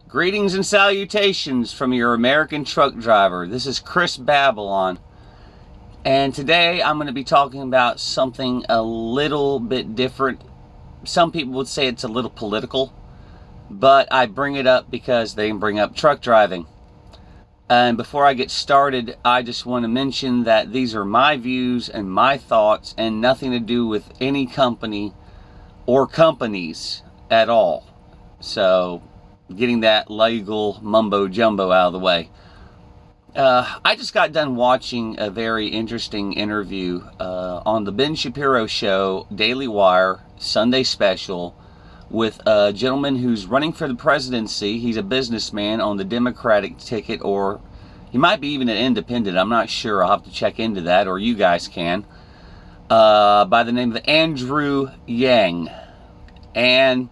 Greetings and salutations from your American truck driver. This is Chris Babylon. And today I'm going to be talking about something a little bit different. Some people would say it's a little political, but I bring it up because they bring up truck driving. And before I get started, I just want to mention that these are my views and my thoughts and nothing to do with any company or companies at all. So, getting that legal mumbo jumbo out of the way. I just got done watching a very interesting interview on the Ben Shapiro show, Daily Wire, Sunday Special, with a gentleman who's running for the presidency. He's a businessman on the Democratic ticket, or he might be even an independent. I'm not sure. I'll have to check into that, or you guys can. By the name of Andrew Yang. And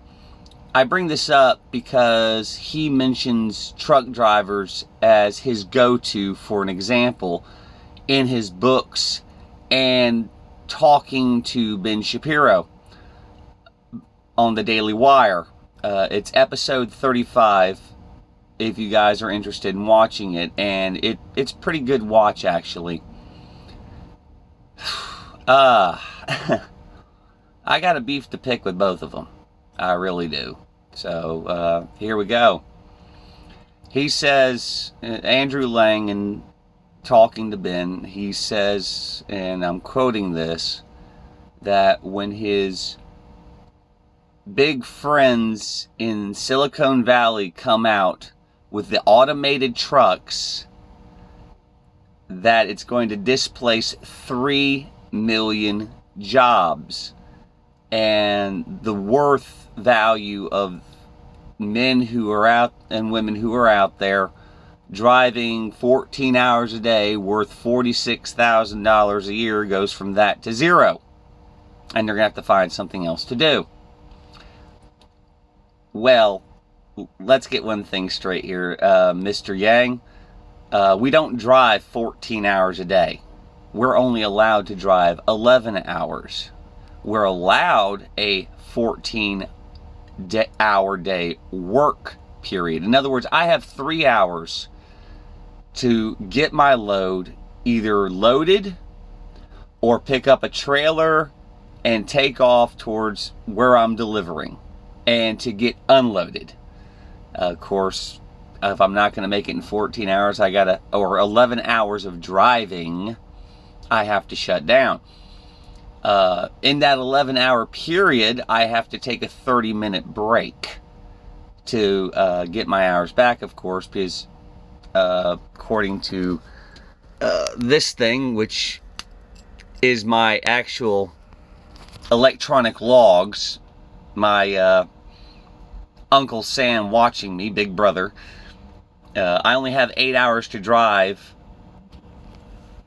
I bring this up because he mentions truck drivers as his go-to for an example in his books and talking to Ben Shapiro on the Daily Wire. It's episode 35 if you guys are interested in watching it, and it's pretty good watch actually. I got a beef to pick with both of them. I really do. So, here we go. He says, Andrew Lang, in talking to Ben, he says, and I'm quoting this, that when his big friends in Silicon Valley come out with the automated trucks, that it's going to displace 3 million jobs. And the worth value of men who are out and women who are out there driving 14 hours a day worth $46,000 a year goes from that to zero. And they're going to have to find something else to do. Well, let's get one thing straight here, Mr. Yang. We don't drive 14 hours a day. We're only allowed to drive 11 hours. We're allowed a 14-hour day work period. In other words, I have 3 hours to get my load either loaded or pick up a trailer and take off towards where I'm delivering, and to get unloaded. Of course, if I'm not going to make it in 14 hours, or 11 hours of driving, I have to shut down. In that 11-hour period, I have to take a 30-minute break to get my hours back, of course, because according to this thing, which is my actual electronic logs, my Uncle Sam watching me, Big Brother, I only have 8 hours to drive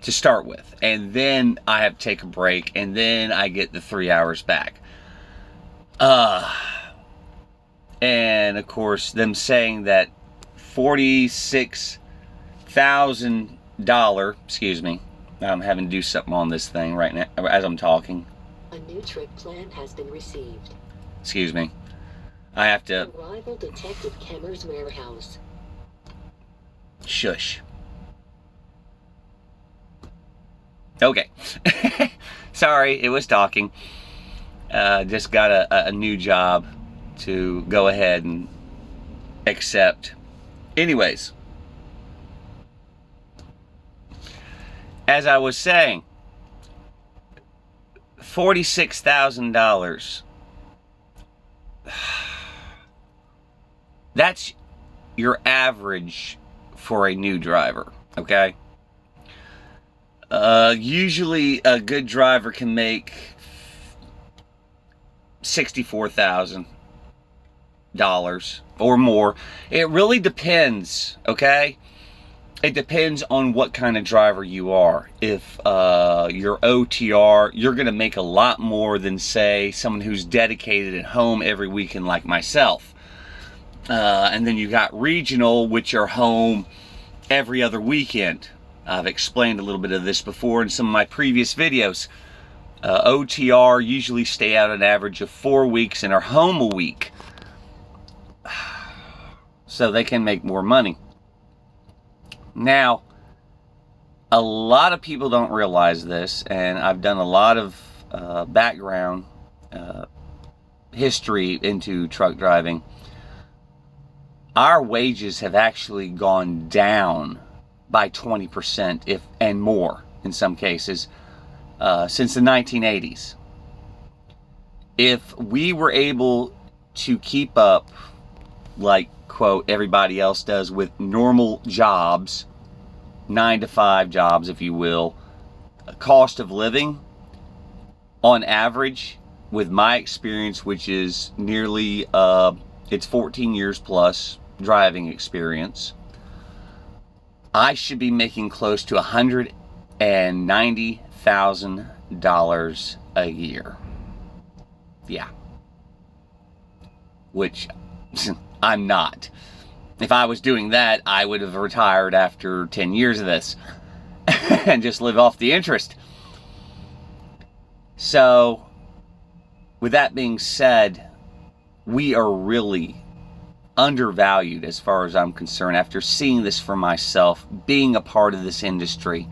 to start with, and then I have to take a break, and then I get the 3 hours back. And of course, them saying that $46,000, excuse me, I'm having to do something on this thing right now as I'm talking. A new trip plan has been received. Excuse me. I have to... Arrival Detective Kemmer's warehouse. Shush. Okay. Sorry, it was talking. Just got a new job to go ahead and accept. Anyways. As I was saying, $46,000. That's your average for a new driver, okay? Usually a good driver can make $64,000 or more. It really depends, okay? It depends on what kind of driver you are. If you're OTR, you're going to make a lot more than, say, someone who's dedicated at home every weekend like myself. And then you got regional, which are home every other weekend. I've explained a little bit of this before in some of my previous videos. OTR usually stay out an average of 4 weeks and are home a week. so they can make more money. Now, a lot of people don't realize this, and I've done a lot of background history into truck driving. Our wages have actually gone down by 20% and more in some cases since the 1980s. If we were able to keep up, like, quote, everybody else does with normal jobs, 9-to-5 jobs, if you will, cost of living, on average, with my experience, which is nearly, it's 14 years plus driving experience, I should be making close to $190,000 a year. Yeah. Which I'm not. If I was doing that, I would have retired after 10 years of this and just live off the interest. So, with that being said, we are really undervalued as far as I'm concerned. After seeing this for myself, being a part of this industry,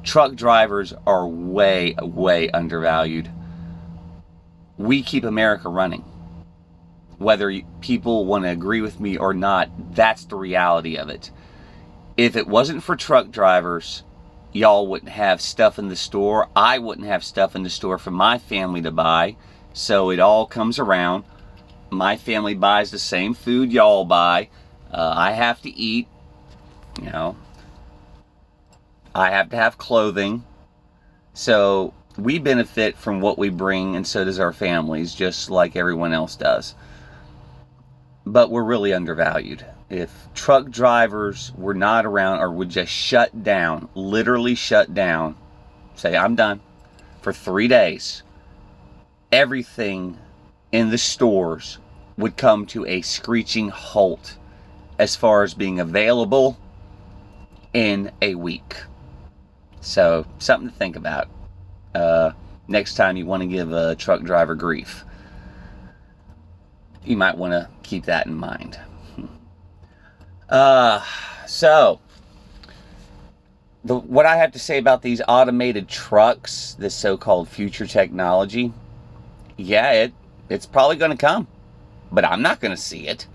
truck drivers are way, way undervalued. We keep America running. Whether people want to agree with me or not, that's the reality of it. If it wasn't for truck drivers, y'all wouldn't have stuff in the store. I wouldn't have stuff in the store for my family to buy. So it all comes around. My family buys the same food y'all buy. I have to eat. You know, I have to have clothing. So we benefit from what we bring, and so does our families, just like everyone else does. But we're really undervalued. If truck drivers were not around or would just shut down, literally shut down, say, I'm done, for 3 days, everything in the stores would come to a screeching halt as far as being available in a week. So, something to think about next time you want to give a truck driver grief. You might want to keep that in mind. So, what I have to say about these automated trucks, this so-called future technology, yeah, it's probably going to come, but I'm not going to see it.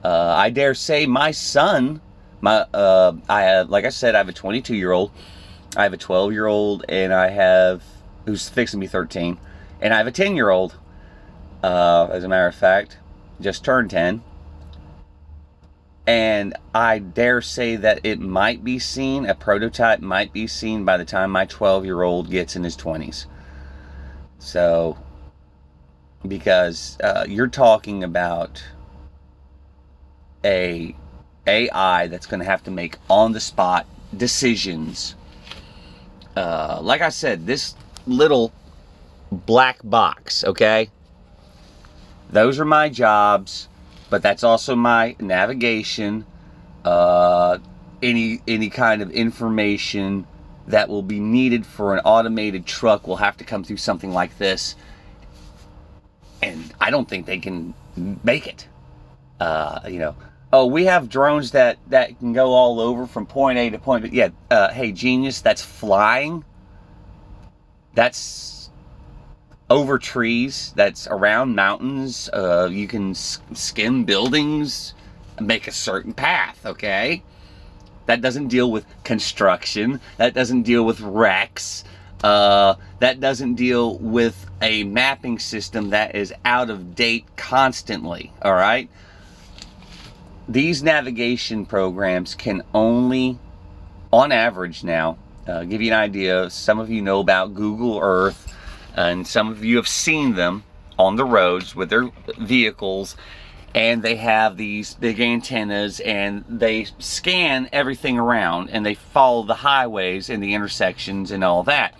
I dare say my son, like I said, I have a 22-year-old, I have a 12-year-old, and who's fixing to be 13, and I have a 10-year-old, as a matter of fact, just turned 10. And I dare say that it might be seen, a prototype might be seen by the time my 12-year-old gets in his 20s. So, because you're talking about a AI that's going to have to make on-the-spot decisions. Like I said, this little black box, okay? Those are my jobs, but that's also my navigation, any kind of information that will be needed for an automated truck will have to come through something like this. And I don't think they can make it. Oh, we have drones that can go all over from point A to point B. Yeah, hey, genius, that's flying. That's over trees, that's around mountains. You can skim buildings, make a certain path, okay? That doesn't deal with construction. That doesn't deal with wrecks. That doesn't deal with a mapping system that is out of date constantly, all right? These navigation programs can only, on average now, give you an idea. Some of you know about Google Earth, and some of you have seen them on the roads with their vehicles, and they have these big antennas, and they scan everything around, and they follow the highways and the intersections and all that.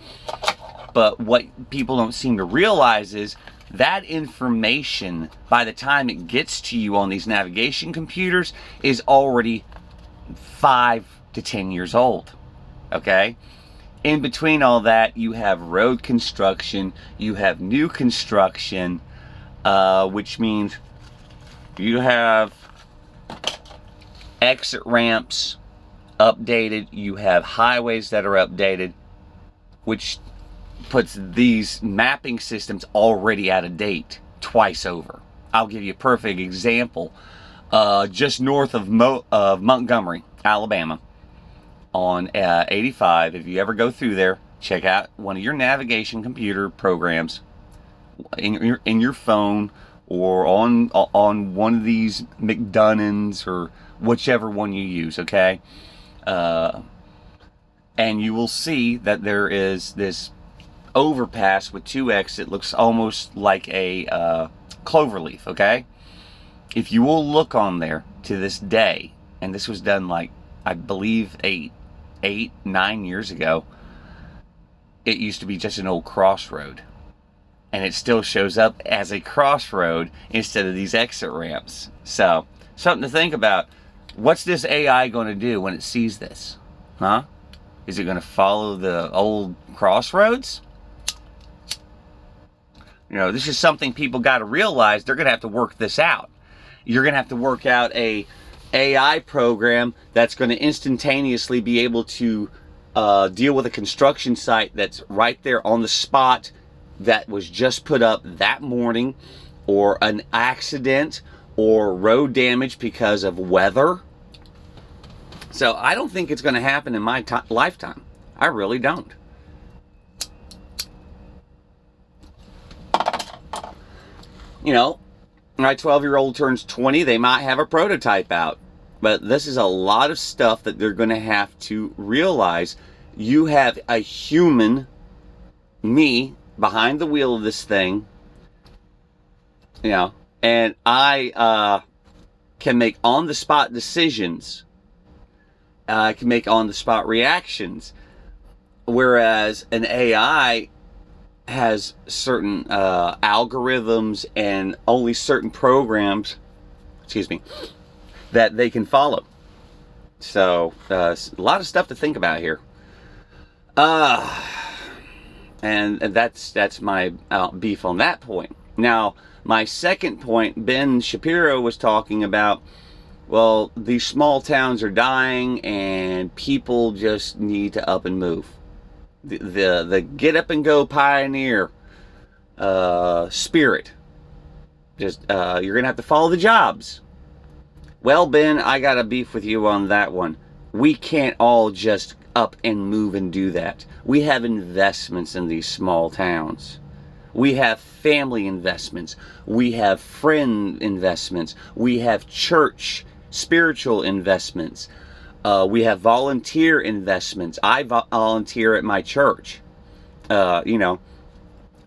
But what people don't seem to realize is that information, by the time it gets to you on these navigation computers, is already 5 to 10 years old, okay? In between all that, you have road construction, you have new construction, which means you have exit ramps updated. You have highways that are updated, which puts these mapping systems already out of date twice over. I'll give you a perfect example. Just north of Montgomery, Alabama, on 85. If you ever go through there, check out one of your navigation computer programs in your phone, or on one of these McDonald's or whichever one you use, okay? And you will see that there is this overpass with 2 exits. Looks almost like a cloverleaf, okay? If you will look on there to this day, and this was done like, I believe 9 years ago, it used to be just an old crossroad. And it still shows up as a crossroad instead of these exit ramps. So, something to think about. What's this AI going to do when it sees this? Huh? Is it going to follow the old crossroads? You know, this is something people got to realize. They're going to have to work this out. You're going to have to work out a AI program that's going to instantaneously be able to deal with a construction site that's right there on the spot, that was just put up that morning, or an accident or road damage because of weather. So I don't think it's going to happen in my lifetime. I really don't. You know, my 12-year-old turns 20, they might have a prototype out. But this is a lot of stuff that they're going to have to realize. You have a human, me, behind the wheel of this thing, you know, and I can make on-the-spot decisions. I can make on-the-spot reactions, whereas an AI has certain algorithms and only certain programs, that they can follow. So a lot of stuff to think about here. And that's my beef on that point. Now, my second point, Ben Shapiro was talking about, well, these small towns are dying and people just need to up and move. The get up and go pioneer spirit. Just you're gonna have to follow the jobs. Well, Ben, I got a beef with you on that one. We can't all just up and move and do that. We have investments in these small towns. We have family investments. We have friend investments. We have church, spiritual investments. We have volunteer investments. I volunteer at my church. You know,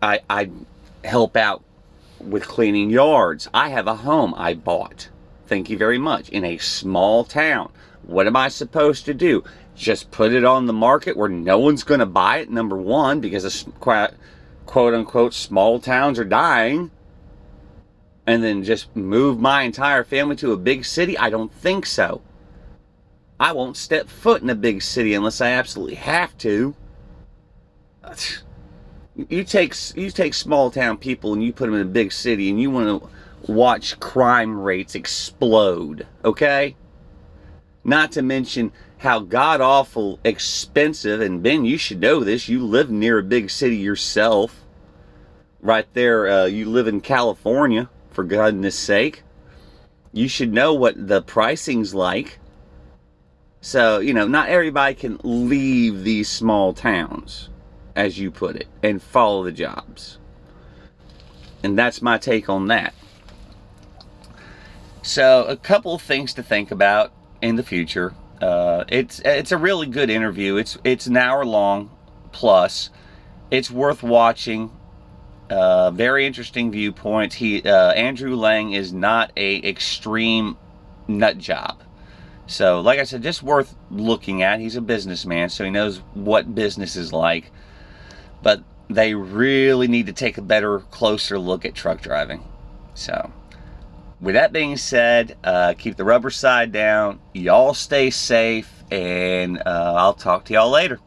I help out with cleaning yards. I have a home I bought, thank you very much, in a small town. What am I supposed to do? Just put it on the market where no one's going to buy it, number one, because quote unquote small towns are dying, and then just move my entire family to a big city? I don't think so. I won't step foot in a big city unless I absolutely have to. You take small town people and you put them in a big city, and you want to watch crime rates explode, okay? Not to mention how god-awful expensive, and Ben, you should know this, you live near a big city yourself. Right there, you live in California, for goodness sake. You should know what the pricing's like. So, you know, not everybody can leave these small towns, as you put it, and follow the jobs. And that's my take on that. So, a couple of things to think about in the future. It's a really good interview. It's an hour long plus. It's worth watching. Very interesting viewpoint. Andrew Lang is not a extreme nut job. So, like I said, just worth looking at. He's a businessman, so he knows what business is like. But they really need to take a better, closer look at truck driving. So, with that being said, keep the rubber side down. Y'all stay safe, and I'll talk to y'all later.